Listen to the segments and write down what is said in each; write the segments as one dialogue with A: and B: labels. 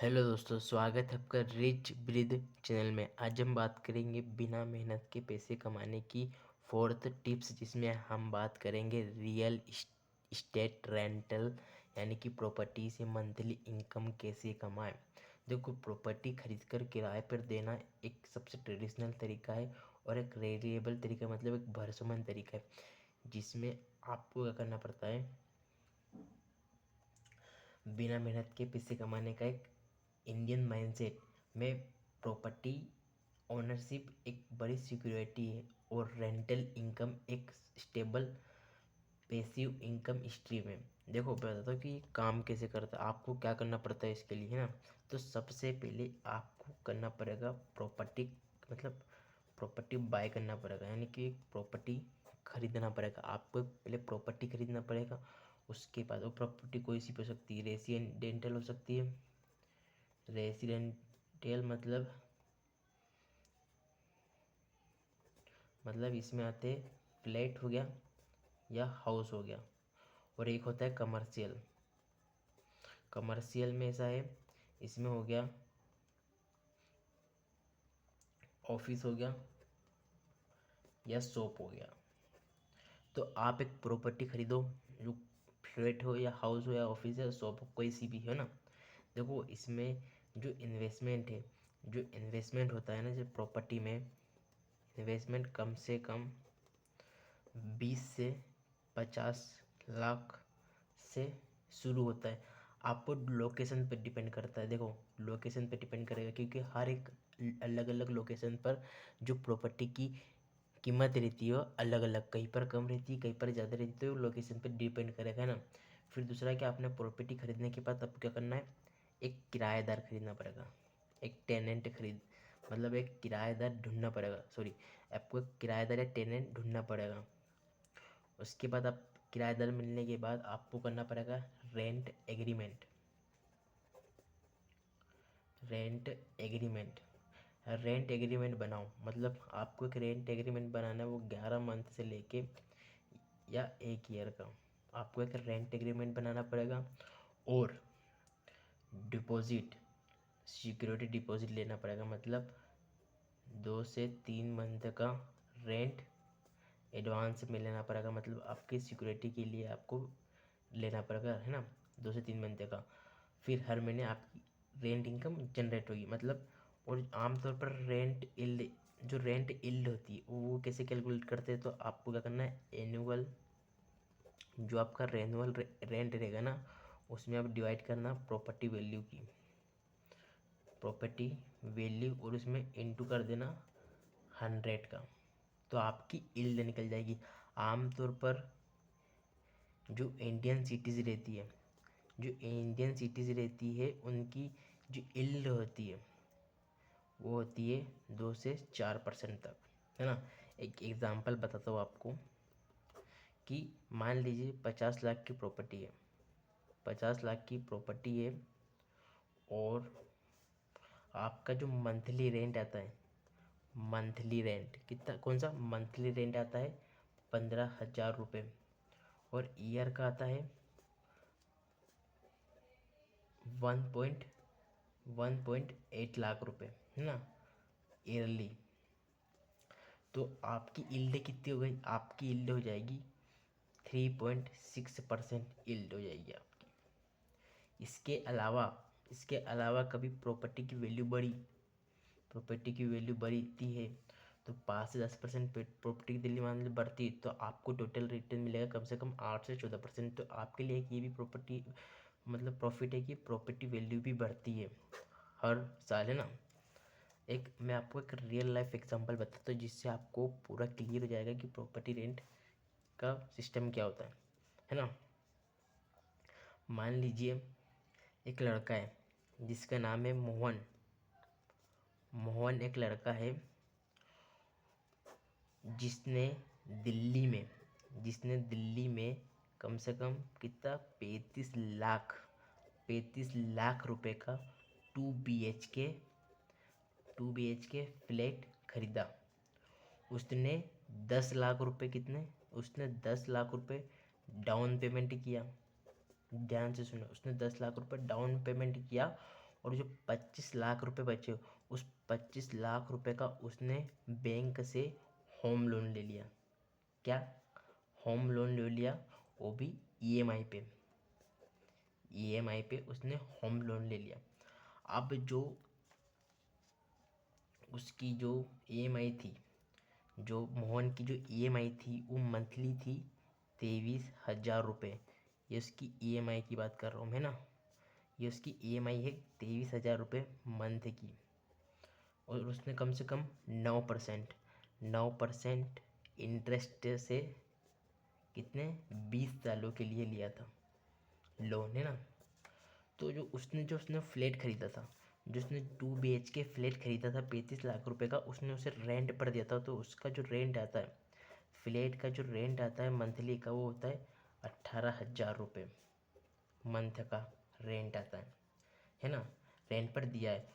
A: Hello दोस्तों, स्वागत है आपका रिच ब्रीद चैनल में। आज हम बात करेंगे बिना मेहनत के पैसे कमाने की फोर्थ टिप्स, जिसमें हम बात करेंगे रियल इस्टेट रेंटल यानी कि प्रॉपर्टी से मंथली इनकम कैसे कमाएं। देखो, प्रॉपर्टी खरीदकर किराए पर देना एक सबसे ट्रेडिशनल तरीका है और एक रिलायबल तरीका, मतलब एक भरोसेमंद तरीका है, जिसमें आपको क्या करना पड़ता है, बिना मेहनत के पैसे कमाने का एक इंडियन माइंडसेट में। प्रॉपर्टी ओनरशिप एक बड़ी सिक्योरिटी है और रेंटल इनकम एक स्टेबल पैसिव इनकम स्ट्रीम है। देखो, मैं बताता हूँ कि ये काम कैसे करता है, आपको क्या करना पड़ता है इसके लिए, है ना। तो सबसे पहले आपको करना पड़ेगा प्रॉपर्टी, मतलब प्रॉपर्टी बाय करना पड़ेगा, यानी कि प्रॉपर्टी खरीदना पड़ेगा। आपको पहले प्रॉपर्टी खरीदना पड़ेगा। उसके बाद वो प्रॉपर्टी कोई सी भी हो सकती है, रेसिडेंटल हो सकती है। रेसिडेंशियल मतलब इसमें आते फ्लैट हो गया या हाउस हो गया, और एक होता है कमर्शियल। कमर्शियल में ऐसा है, इसमें हो गया ऑफिस हो गया या शॉप हो गया। तो आप एक प्रॉपर्टी खरीदो, जो फ्लैट हो या हाउस हो या ऑफिस या शॉप हो, कोई सी भी है ना। देखो, इसमें जो इन्वेस्टमेंट है, जो इन्वेस्टमेंट होता है ना, जो प्रॉपर्टी में इन्वेस्टमेंट कम से कम 20 से 50 लाख से शुरू होता है। आपको लोकेशन पर डिपेंड करता है। देखो, लोकेशन पे डिपेंड करेगा, क्योंकि हर एक अलग अलग लोकेशन पर जो प्रॉपर्टी की कीमत रहती है वो अलग अलग, कहीं पर कम रहती है, कहीं पर ज़्यादा रहती है, तो लोकेशन पे डिपेंड करेगा, है ना। फिर दूसरा क्या, आपने प्रॉपर्टी खरीदने के बाद आपको क्या करना है, एक किराएदार खरीदना पड़ेगा। एक टेनेंट खरीद मतलब एक किराएदार ढूंढना पड़ेगा, सॉरी, आपको एक किराएदार या टेनेंट ढूंढना पड़ेगा। उसके बाद आप किराएदार मिलने के बाद आपको करना पड़ेगा rent agreement. Rent agreement rent agreement बनाओ, मतलब आपको एक रेंट एग्रीमेंट बनाना है, वो 11 मंथ से लेके या 1 ईयर का। आपको एक रेंट एग्रीमेंट बनाना पड़ेगा, और डिपॉजिट, सिक्योरिटी डिपॉजिट लेना पड़ेगा, मतलब 2 से 3 मंथ का रेंट एडवांस में लेना पड़ेगा, मतलब आपकी सिक्योरिटी के लिए आपको लेना पड़ेगा, है ना, 2 से 3 मंथ का। फिर हर महीने आपकी रेंट इनकम जनरेट होगी, मतलब। और आमतौर पर जो रेंट इल्ड होती है वो कैसे कैलकुलेट करते हैं, तो आपको क्या करना है, एनुअल जो आपका रेनुअल रेंट रहेगा ना, उसमें आप डिवाइड करना प्रॉपर्टी वैल्यू की, प्रॉपर्टी वैल्यू, और उसमें इंटू कर देना 100 का, तो आपकी इल्ड निकल जाएगी। आमतौर पर जो इंडियन सिटीज़ रहती है, जो इंडियन सिटीज़ रहती है, उनकी जो इल्ड होती है वो होती है 2 से 4% तक, है ना। एक एग्ज़ाम्पल बताता हूँ आपको, कि मान लीजिए 50 लाख की प्रॉपर्टी है, 50 लाख की प्रॉपर्टी है, और आपका जो मंथली रेंट आता है, मंथली रेंट कितना, कौन सा मंथली रेंट आता है, 15,000 रुपये, और ईयर का आता है 1.8 लाख रुपए, है ना, ईयरली। तो आपकी यील्ड कितनी हो गई, आपकी यील्ड हो जाएगी 3.6% यील्ड हो जाएगी आपकी। इसके अलावा कभी प्रॉपर्टी की वैल्यू बढ़ती है, तो 5 से 10% प्रॉपर्टी की वैल्यू मान लीजिए बढ़ती है, तो आपको टोटल रिटर्न मिलेगा कम से कम 8 से 14%। तो आपके लिए एक ये भी प्रॉपर्टी, मतलब प्रॉफिट है कि प्रॉपर्टी वैल्यू भी बढ़ती है हर साल, है ना। एक मैं आपको एक रियल लाइफ एग्जांपल बताता हूँ, जिससे आपको पूरा क्लियर हो जाएगा कि प्रॉपर्टी रेंट का सिस्टम क्या होता है ना। मान लीजिए एक लड़का है जिसका नाम है मोहन। मोहन एक लड़का है जिसने दिल्ली में कम से कम कितना, 35 लाख रुपए का 2 BHK फ्लैट खरीदा। उसने 10 लाख रुपए उसने 10 लाख रुपए डाउन पेमेंट किया। ध्यान से सुनो, उसने 10 लाख रुपए डाउन पेमेंट किया, और जो 25 लाख रुपए बचे उस 25 लाख रुपए का उसने बैंक से होम लोन ले लिया। क्या? होम लोन ले लिया, वो भी ईएमआई पे। ईएमआई पे उसने होम लोन ले लिया। अब जो उसकी जो ईएमआई थी, जो मोहन की जो ईएमआई थी वो मंथली थी 23,000 रुपये। ये उसकी ईएमआई की बात कर रहा हूँ मैं ना। ये उसकी ईएमआई है 23,000 रुपये मंथ की। और उसने कम से कम 9% इंटरेस्ट से कितने 20 सालों के लिए लिया था लोन, है ना। तो जो उसने फ्लैट खरीदा था, जो उसने 2 BHK फ्लैट खरीदा था 35 लाख रुपए का, उसने उसे रेंट पर दिया था। तो उसका जो रेंट आता है, फ्लैट का जो रेंट आता है मंथली का, वो होता है 18,000 रुपये मंथ का रेंट आता है ना। रेंट पर दिया है।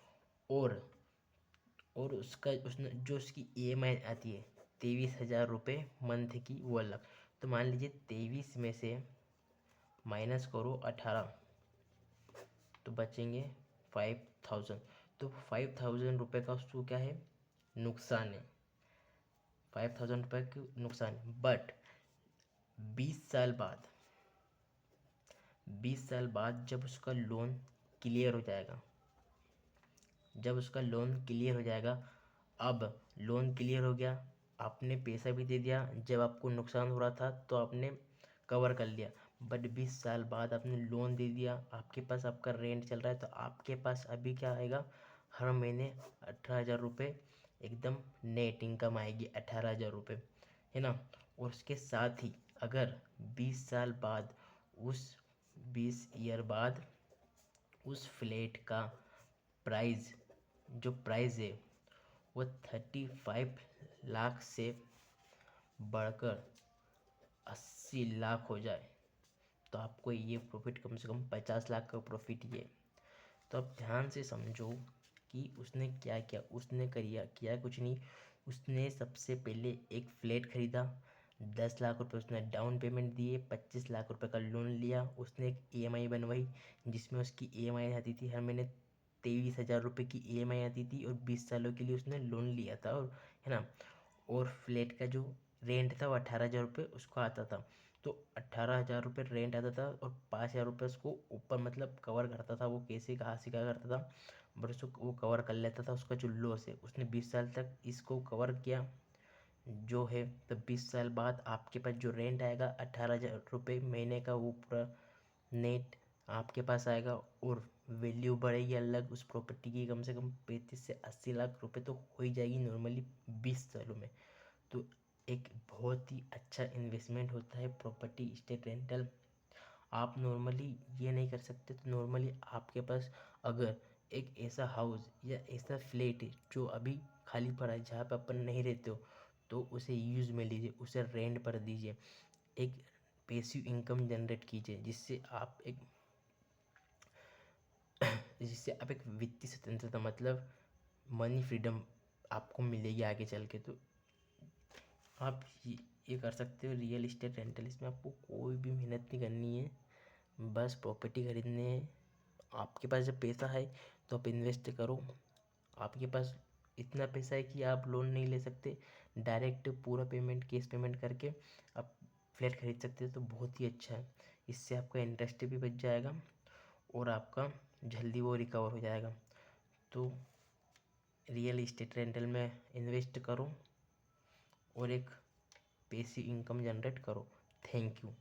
A: और उसका उसने जो उसकी ईएमआई आती है 23,000 रुपये मंथ की, वो अलग। तो मान लीजिए 23 में से माइनस करो 18, तो बचेंगे 5,000। तो 5,000 रुपये का उसको क्या है, नुकसान है। 5,000 रुपये की नुकसान। बट 20 साल बाद 20 साल बाद जब उसका लोन क्लियर हो जाएगा, अब लोन क्लियर हो गया, आपने पैसा भी दे दिया, जब आपको नुकसान हो रहा था तो आपने कवर कर लिया। बट 20 साल बाद आपने लोन दे दिया, आपके पास आपका रेंट चल रहा है, तो आपके पास अभी क्या आएगा, हर महीने 18,000 रुपये एकदम नेट इनकम आएगी, 18,000 रुपये, है ना। और उसके साथ ही अगर 20 साल बाद, उस 20 ईयर बाद उस फ्लैट का प्राइस, जो प्राइस है वो 35 लाख से बढ़कर 80 लाख हो जाए, तो आपको ये प्रॉफिट कम से कम 50 लाख का प्रॉफिट ये। तो आप ध्यान से समझो कि उसने क्या किया। उसने किया कुछ नहीं। उसने सबसे पहले एक फ्लैट खरीदा, 10 लाख रुपए उसने डाउन पेमेंट दिए, 25 लाख रुपए का लोन लिया, उसने एक ईएमआई बनवाई, जिसमें उसकी ईएमआई आती थी हर महीने 23,000 रुपये की ईएमआई आती थी, और 20 सालों के लिए उसने लोन लिया था, और है ना। और फ्लैट का जो रेंट था वो 18,000 रुपये उसको आता था। तो 18,000 रुपये रेंट आता था, और 5,000 रुपये उसको ऊपर मतलब कवर करता था। वो कैसे कहाँ से क्या करता था, बट उसको वो कवर कर लेता था उसका जो लॉस है। उसने 20 साल तक इसको कवर किया जो है। तो 20 साल बाद आपके पास जो रेंट आएगा 18,000 रुपये महीने का, वो पूरा नेट आपके पास आएगा, और वैल्यू बढ़ेगी अलग उस प्रॉपर्टी की, कम से कम 35 से 80 लाख रुपए तो हो ही जाएगी नॉर्मली 20 सालों में। तो एक बहुत ही अच्छा इन्वेस्टमेंट होता है प्रॉपर्टी स्टेट रेंटल। आप नॉर्मली ये नहीं कर सकते, तो नॉर्मली आपके पास अगर एक ऐसा हाउस या ऐसा फ्लैट है जो अभी खाली पड़ा है, जहाँ पे अपन नहीं रहते हो, तो उसे यूज़ में लीजिए, उसे रेंट पर दीजिए, एक पैसिव इनकम जनरेट कीजिए, जिससे आप एक वित्तीय स्वतंत्रता मतलब मनी फ्रीडम आपको मिलेगी आगे चल के। तो आप ये कर सकते हो रियल इस्टेट रेंटल। इसमें आपको कोई भी मेहनत नहीं करनी है, बस प्रॉपर्टी खरीदने है। आपके पास जब पैसा है तो आप इन्वेस्ट करो। आपके पास इतना पैसा है कि आप लोन नहीं ले सकते, डायरेक्ट पूरा पेमेंट कैश पेमेंट करके आप फ्लैट खरीद सकते हो, तो बहुत ही अच्छा है। इससे आपका इंटरेस्ट भी बच जाएगा, और आपका जल्दी वो रिकवर हो जाएगा। तो रियल इस्टेट रेंटल में इन्वेस्ट करो और एक पैसिव इनकम जनरेट करो। Thank you.